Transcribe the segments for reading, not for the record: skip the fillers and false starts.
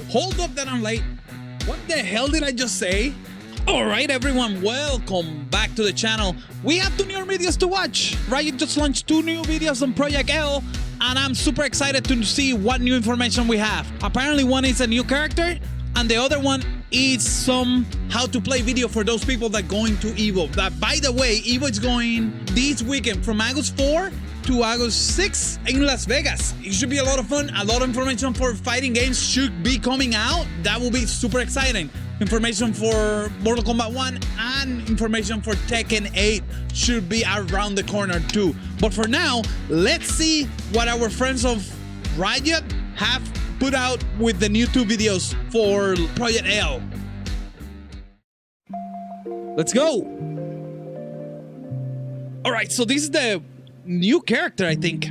Hold up that I'm late. What the hell did I just say? Alright everyone, welcome back to the channel. We have 2 new videos to watch. Riot just launched 2 new videos on Project L, and I'm super excited to see what new information we have. Apparently one is a new character, and the other one is some how to play video for those people that going to Evo. That, by the way, Evo is going this weekend from August 4 to August 6 in Las Vegas. It should be a lot of fun. A lot of information for fighting games should be coming out. That will be super exciting. Information for Mortal Kombat 1 and information for Tekken 8 should be around the corner too. But for now, let's see what our friends of Riot have put out with the new 2 videos for Project L. Let's go. All right, so this is the new character, I think.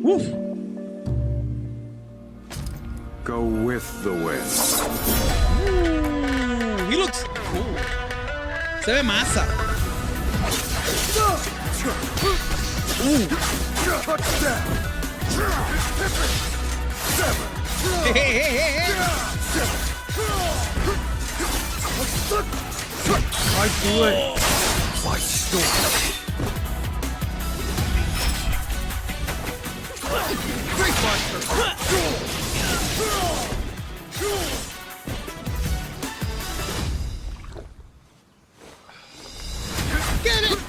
Woof. Go with the wind. Ooh, he looks cool. Se ve masa. My blade. My storm. Get it!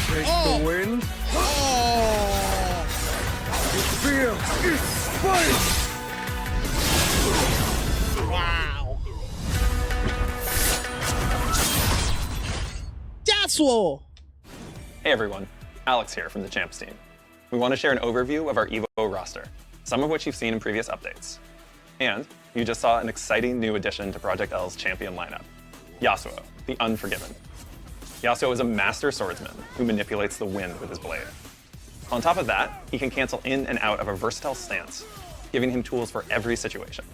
Take the wind. Oh! Feel inspired. Wow! Yasuo! Hey everyone, Alex here from the Champs team. We want to share an overview of our Evo roster, some of which you've seen in previous updates. And you just saw an exciting new addition to Project L's champion lineup, Yasuo, the Unforgiven. Yasuo is a master swordsman who manipulates the wind with his blade. On top of that, he can cancel in and out of a versatile stance, giving him tools for every situation.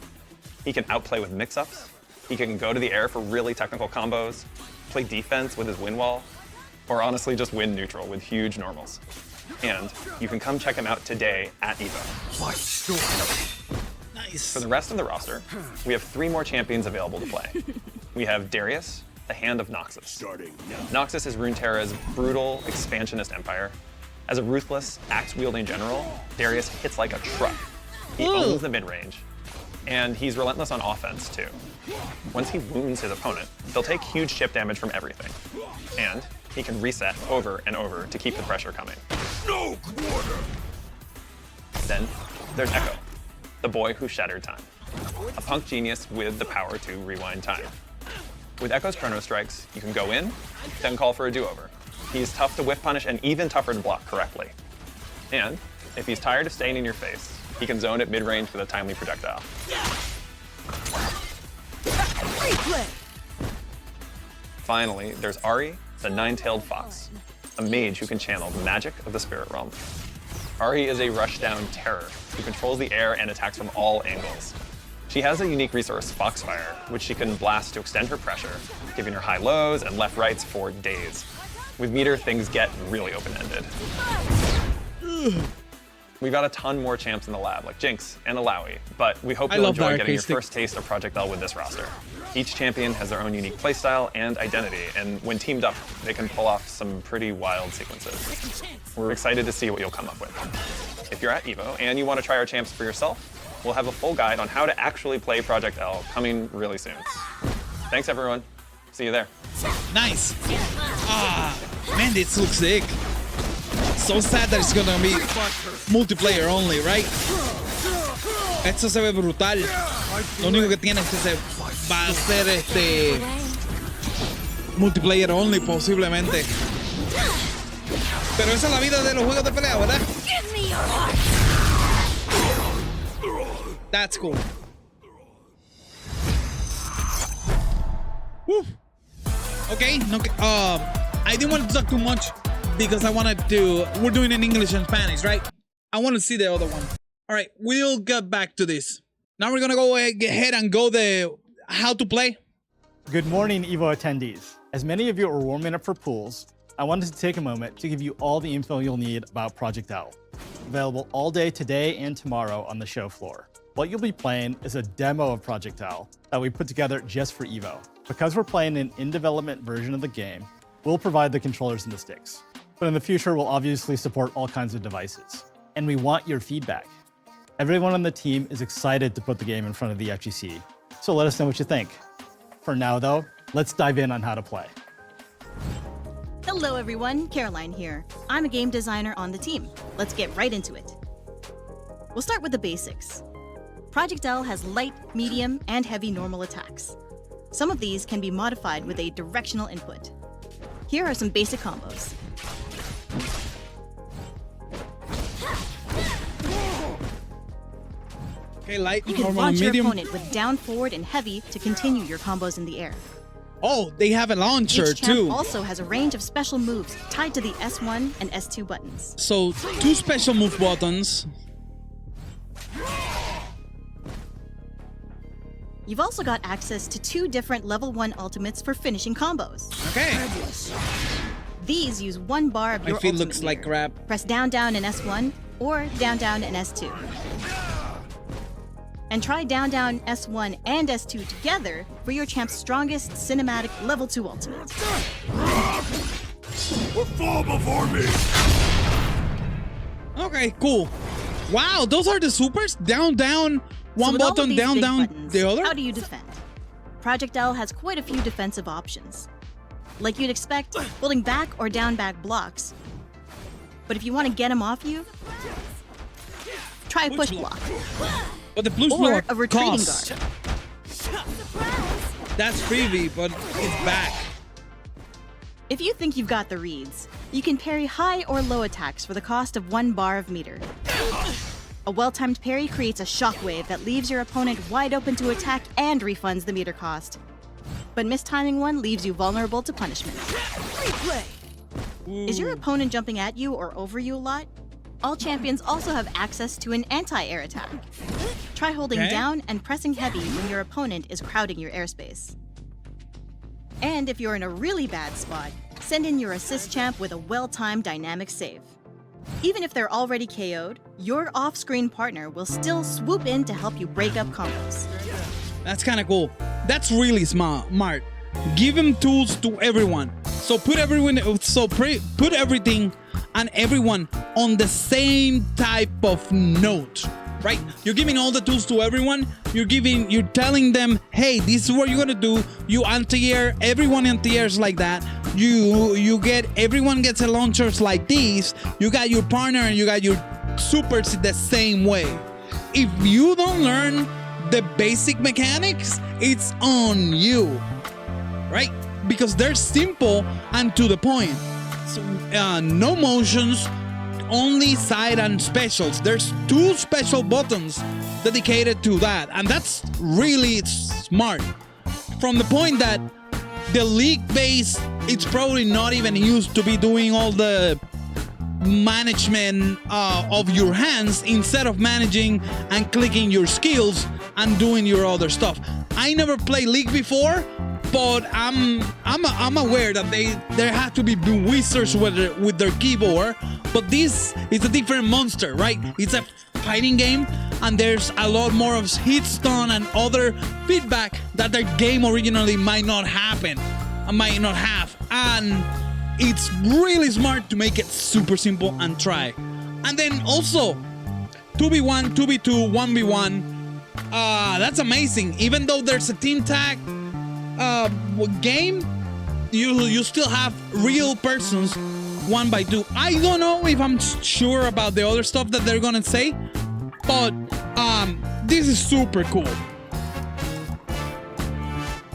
He can outplay with mix-ups, he can go to the air for really technical combos, play defense with his wind wall, or honestly just win neutral with huge normals. And you can come check him out today at Evo. Nice. For the rest of the roster, we have 3 more champions available to play. We have Darius, the Hand of Noxus. Noxus is Runeterra's brutal, expansionist empire. As a ruthless, axe-wielding general, Darius hits like a truck. He owns the mid-range, and he's relentless on offense too. Once he wounds his opponent, they'll take huge chip damage from everything. And he can reset over and over to keep the pressure coming. No quarter. Then there's Echo, the boy who shattered time. A punk genius with the power to rewind time. With Echo's Chrono Strikes, you can go in, then call for a do-over. He's tough to whiff punish and even tougher to block correctly. And if he's tired of staying in your face, he can zone at mid-range with a timely projectile. Finally, there's Ahri, the Nine-Tailed Fox, a mage who can channel the magic of the spirit realm. Ahri is a rushdown terror who controls the air and attacks from all angles. She has a unique resource, Foxfire, which she can blast to extend her pressure, giving her high lows and left rights for days. With meter, things get really open-ended. We've got a ton more champs in the lab, like Jinx and Alawi, but we hope you'll enjoy getting your first taste of Project L with this roster. Each champion has their own unique playstyle and identity, and when teamed up, they can pull off some pretty wild sequences. We're excited to see what you'll come up with. If you're at Evo and you want to try our champs for yourself, we'll have a full guide on how to actually play Project L coming really soon. Thanks everyone. See you there. Nice. Ah, man, this looks sick. So sad that it's gonna be multiplayer only, right? Esto se ve brutal. Lo único que tiene es que se va a hacer multiplayer only posiblemente. Pero esa es la vida de los juegos de pelea, ¿verdad? That's cool. Woo. Okay, no, I didn't want to talk too much because I wanted to, we're doing it in English and Spanish, right? I want to see the other one. All right, we'll get back to this. Now we're gonna go ahead and go the how to play. Good morning, Evo attendees. As many of you are warming up for pools, I wanted to take a moment to give you all the info you'll need about Project L. Available all day today and tomorrow on the show floor. What you'll be playing is a demo of Project L that we put together just for Evo. Because we're playing an in-development version of the game, we'll provide the controllers and the sticks. But in the future, we'll obviously support all kinds of devices. And we want your feedback. Everyone on the team is excited to put the game in front of the FGC, so let us know what you think. For now, though, let's dive in on how to play. Hello everyone, Caroline here. I'm a game designer on the team. Let's get right into it. We'll start with the basics. Project L has light, medium, and heavy normal attacks. Some of these can be modified with a directional input. Here are some basic combos. Okay, light, You can normal, launch your medium. opponent with down, forward, and heavy to continue your combos in the air. Oh, they have a launcher Each champ too. also has a range of special moves tied to the S1 and S2 buttons. So 2 special move buttons. You've also got access to 2 different level 1 ultimates for finishing combos. Okay. These use 1 bar of My your feet ultimate looks like meter. crap. Press down down in S1 or down down in S2. And try down down S1 and S2 together for your champ's strongest cinematic level 2 ultimate. Or fall before me! Okay, cool. Wow, those are the supers? Down, down, So one with all of button, these down, big down, buttons, the other? How do you defend? Project L has quite a few defensive options. Like you'd expect, holding back or down back blocks. But if you want to get him off you, try a push block. But the blue Or block a retreating costs. guard. That's freebie, but it's back. If you think you've got the reads, you can parry high or low attacks for the cost of 1 bar of meter. A well-timed parry creates a shockwave that leaves your opponent wide open to attack and refunds the meter cost. But mistiming one leaves you vulnerable to punishment. Is your opponent jumping at you or over you a lot? All champions also have access to an anti-air attack. Try holding Okay. down and pressing heavy when your opponent is crowding your airspace. And if you're in a really bad spot, send in your assist champ with a well-timed dynamic save. Even if they're already KO'd, your off-screen partner will still swoop in to help you break up combos. That's kind of cool. That's really smart. Give him tools to everyone. So put everyone. Put everything and everyone on the same type of note, right? You're giving all the tools to everyone. You're telling them, hey, this is what you're gonna do. You anti-air, everyone anti-airs like that. Everyone gets a launchers like these. You got your partner and you got your supers the same way. If you don't learn the basic mechanics, it's on you, right? Because they're simple and to the point. So, no motions, only side and specials. There's 2 special buttons dedicated to that, and that's really smart. From the point that the league base, it's probably not even used to be doing all the management of your hands instead of managing and clicking your skills and doing your other stuff. I never played League before, but I'm aware that there have to be wizards with their keyboard. But this is a different monster, right? It's a fighting game, and there's a lot more of hit stun and other feedback that the game originally might not have. And it's really smart to make it super simple and try. And then also 2v1, 2v2, 1v1. That's amazing. Even though there's a team tag game, you still have real persons 1x2. I don't know if I'm sure about the other stuff that they're gonna say, but this is super cool.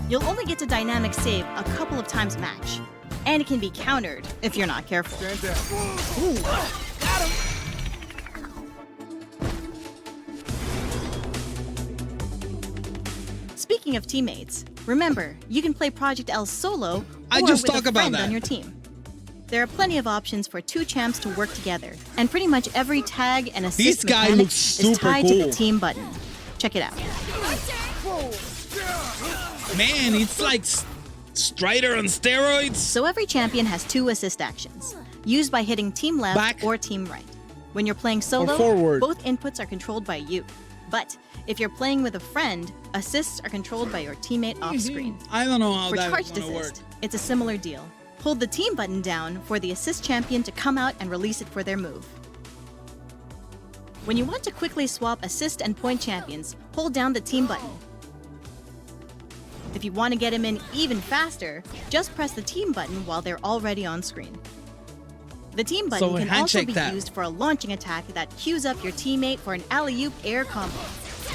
You'll only get to dynamic save a couple of times a match, and it can be countered if you're not careful. Stand down. Got him! Speaking of teammates, remember, you can play Project L solo I or just with talk a about friend that. on your team. There are plenty of options for 2 champs to work together, and pretty much every tag and assist This guy mechanic looks is super tied to cool. the team button. Check it out. Man, it's like Strider on steroids. So every champion has 2 assist actions, used by hitting team left Back. or team right. When you're playing solo, forward. both inputs are controlled by you. But if you're playing with a friend, assists are controlled by your teammate off screen. I don't know how For that charged gonna work. assist, it's a similar deal. Hold the team button down for the assist champion to come out and release it for their move. When you want to quickly swap assist and point champions, hold down the team button. If you want to get him in even faster, just press the team button while they're already on screen. The team button So can also handshake be tap. used for a launching attack that cues up your teammate for an alley-oop air combo.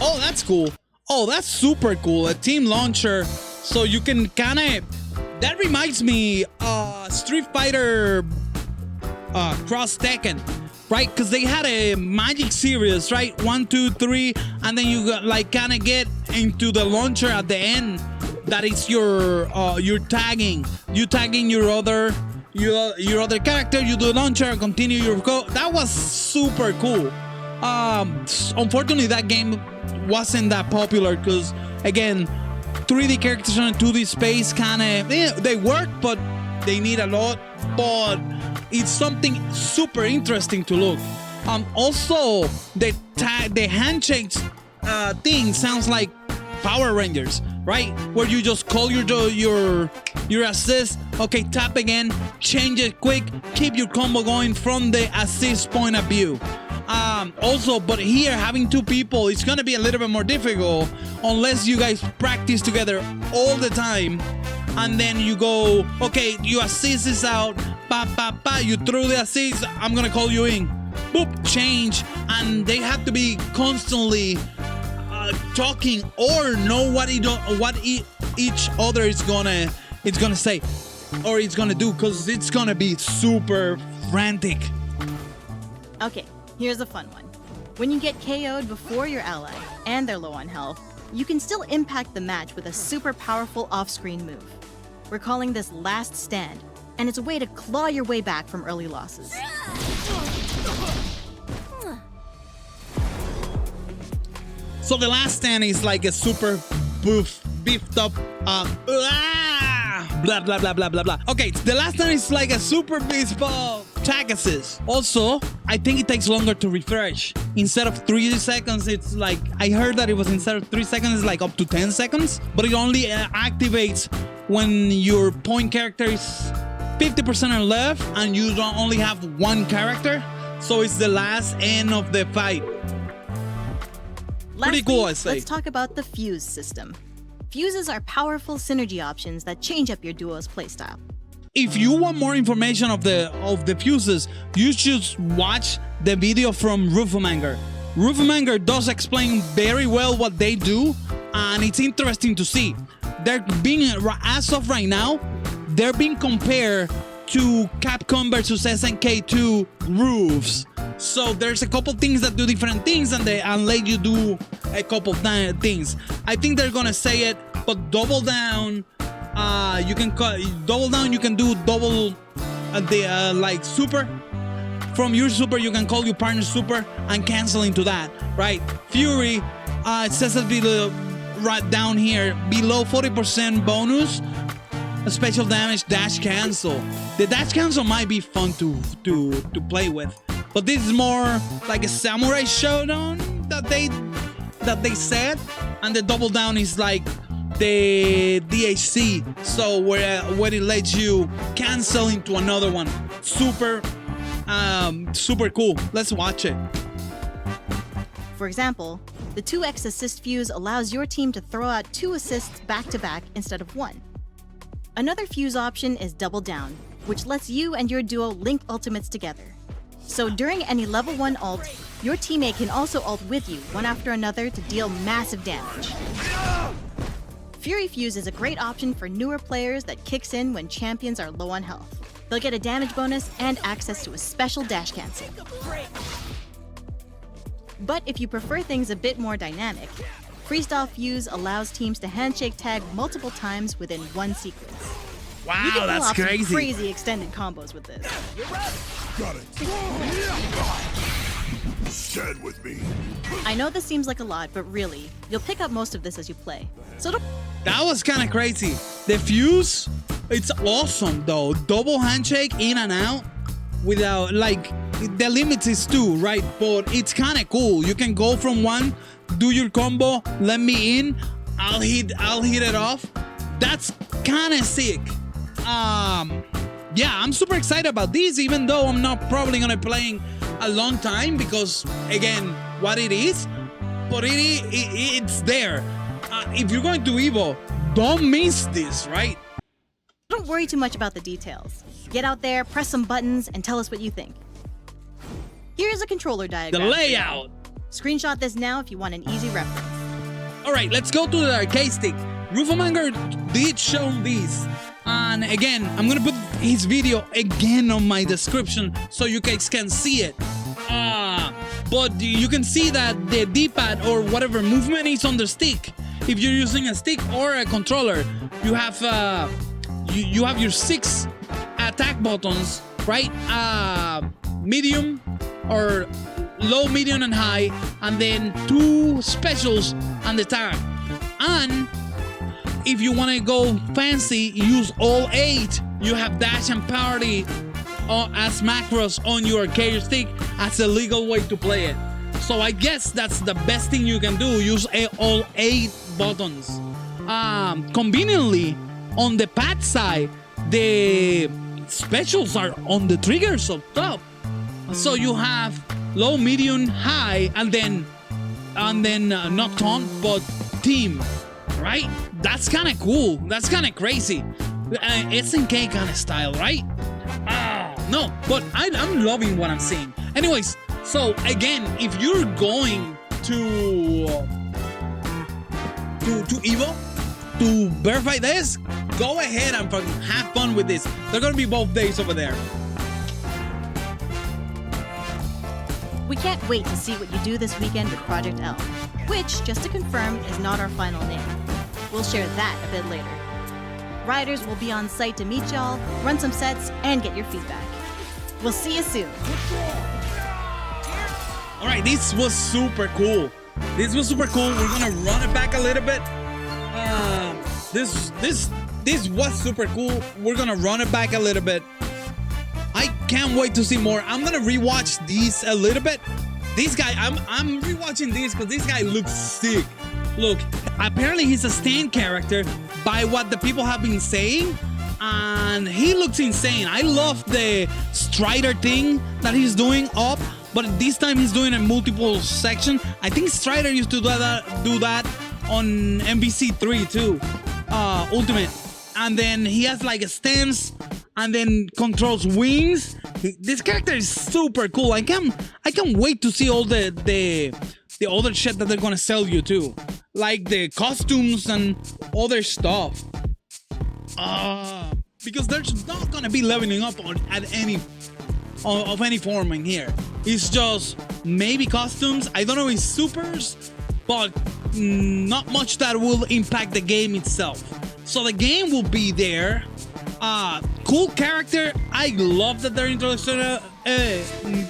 Oh, that's cool. Oh, that's super cool. A team launcher, so you can kind of. That reminds me, Street Fighter Cross Tekken, right? Because they had a magic series, right? 1, 2, 3, and then you got, like kind of get into the launcher at the end. That is your tagging. You tagging your other character. You do launcher, continue your go. That was super cool. Unfortunately, that game wasn't that popular because, again, 3D characters on a 2D space kind of they work, but they need a lot. But it's something super interesting to look. Also, the handshakes thing sounds like Power Rangers, right? Where you just call your assist. Okay, tap again, change it quick, keep your combo going from the assist point of view. Also, but here having 2 people, it's gonna be a little bit more difficult unless you guys practice together all the time. And then you go, okay, your assist is out, you throw the assist, I'm gonna call you in, boop, change, and they have to be constantly talking or know what each other is gonna say or it's gonna do, because it's gonna be super frantic. Okay, here's a fun one. When you get KO'd before your ally and they're low on health, you can still impact the match with a super powerful off-screen move. We're calling this Last Stand, and it's a way to claw your way back from early losses. So the Last Stand is like a super beefed up blah blah blah blah blah blah. Okay, the Last Stand is like a super beefed up tag assist. Also, I think it takes longer to refresh. Instead of 3 seconds, it's like, I heard that it was instead of 3 seconds, it's like up to 10 seconds. But it only activates when your point character is 50% or left and you don't only have 1 character. So it's the last end of the fight. Lastly, Pretty cool, I say. let's talk about the Fuse system. Fuses are powerful synergy options that change up your duo's playstyle. If you want more information of the fuses, you should watch the video from Rufumanger. Rufumanger does explain very well what they do, and it's interesting to see. They're being, as of right now, they're being compared to Capcom versus SNK2 roofs. So there's a couple things that do different things, and they let you do a couple things. I think they're gonna say it, but double down. You can double down. You can do double like super. From your super, you can call your partner super and cancel into that, right? Fury, it says it below, right down here, below 40% bonus, special damage, dash cancel. The dash cancel might be fun to play with, but this is more like a samurai showdown that they said, and the double down is like the DHC, so where it lets you cancel into another one. Super cool. Let's watch it. For example, the 2x assist fuse allows your team to throw out 2 assists back-to-back instead of 1. Another fuse option is double down, which lets you and your duo link ultimates together. So during any level 1 ult, your teammate can also ult with you one after another to deal massive damage. Fury Fuse is a great option for newer players that kicks in when champions are low on health. They'll get a damage bonus and access to a special dash cancel. But if you prefer things a bit more dynamic, Freestyle Fuse allows teams to handshake tag multiple times within one sequence. You Wow, can pull that's off some crazy. crazy extended combos with this. Got it. Stand with me. I know this seems like a lot, but really, you'll pick up most of this as you play. So don't That was kind of crazy. The fuse, it's awesome though. Double handshake in and out without, like, the limit is 2, right? But it's kind of cool. You can go from 1, do your combo, let me in, I'll hit it off. That's kind of sick. Yeah, I'm super excited about this, even though I'm not probably gonna be playing a long time because, again, what it is, but it's there. If you're going to Evo, don't miss this, right? Don't worry too much about the details. Get out there, press some buttons, and tell us what you think. Here's a controller The diagram. layout. Screenshot this now if you want an easy reference. All right, let's go to the arcade stick. Roofomanger did show this. And again, I'm gonna put his video again on my description so you guys can see it. But you can see that the D-pad or whatever movement is on the stick. If you're using a stick or a controller, you have you have your 6 attack buttons, right? Medium or low, medium, and high, and then 2 specials on the tag. And if you want to go fancy, use all 8. You have dash and party as macros on your arcade stick as a legal way to play it. So I guess that's the best thing you can do. Use all 8 buttons. Conveniently, on the pad side, the specials are on the triggers up top. So you have low, medium, high, and then not taunt, but team, right? That's kind of cool. That's kind of crazy. SNK kind of style, right? No, but I'm loving what I'm seeing. Anyways, so again, if you're going to Evo to verify this, go ahead and have fun with this. They're gonna be both days over there. We can't wait to see what you do this weekend with Project L, which, just to confirm, is not our final name. We'll share that a bit later. Riders will be on site to meet y'all, run some sets, and get your feedback. We'll see you soon. All right, this was super cool. This was super cool. We're gonna run it back a little bit. This was super cool. We're gonna run it back a little bit. I can't wait to see more. I'm gonna rewatch these a little bit. This guy, I'm rewatching this because this guy looks sick. Look, apparently he's a stand character by what the people have been saying, and he looks insane. I love the Strider thing that he's doing up, but this time he's doing a multiple section. I think Strider used to do that on MVC3 too, Ultimate. And then he has like a stance and then controls wings. This character is super cool. I can't wait to see all the other shit that they're gonna sell you too, like the costumes and other stuff. Because there's not gonna be leveling up at any of any form in here. It's just maybe costumes. I don't know if supers, but not much that will impact the game itself. So the game will be there. Cool character. I love that they're introducing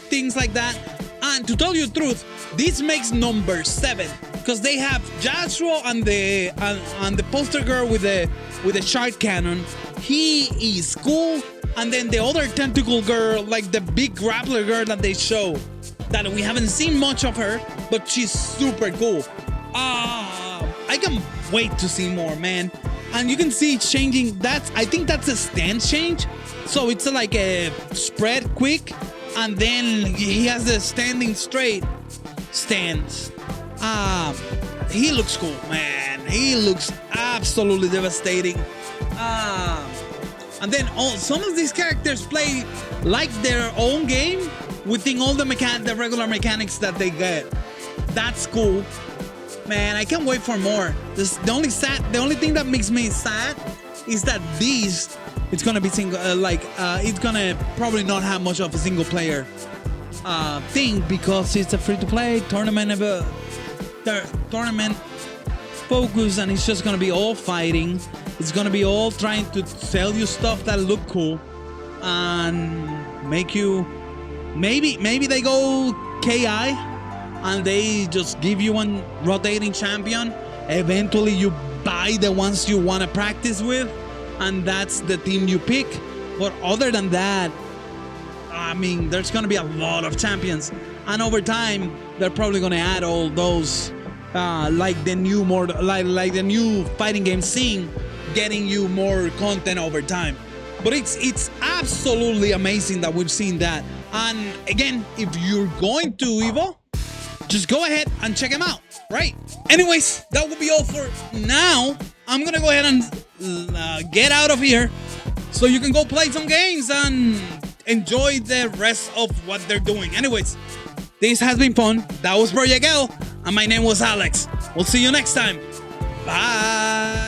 things like that. And to tell you the truth, this makes number 7 because they have Yasuo and the poster girl with the shark cannon. He is cool. And then the other tentacle girl, like the big grappler girl that they show, that we haven't seen much of her, but she's super cool. I can wait to see more, man. And you can see it's changing. I think that's a stance change. So it's like a spread quick, and then he has the standing straight stance. He looks cool, man. He looks absolutely devastating. And then some of these characters play like their own game within all the regular mechanics that they get. That's cool, man. I can't wait for more. The only thing that makes me sad is that it's gonna be single. It's gonna probably not have much of a single player thing because it's a free-to-play tournament focus, and it's just gonna be all fighting. It's gonna be all trying to sell you stuff that look cool and make you. Maybe they go KI and they just give you one rotating champion. Eventually you buy the ones you want to practice with, and that's the team you pick. But other than that, I mean, there's going to be a lot of champions, and over time they're probably going to add all those like the new fighting game scene, getting you more content over time. But it's absolutely amazing that we've seen that. And again, if you're going to Evo, just go ahead and check them out, right? Anyways, that will be all for now. I'm gonna go ahead and get out of here so you can go play some games and enjoy the rest of what they're doing. Anyways, this has been fun. That was Project L, and my name was Alex. We'll see you next time. Bye.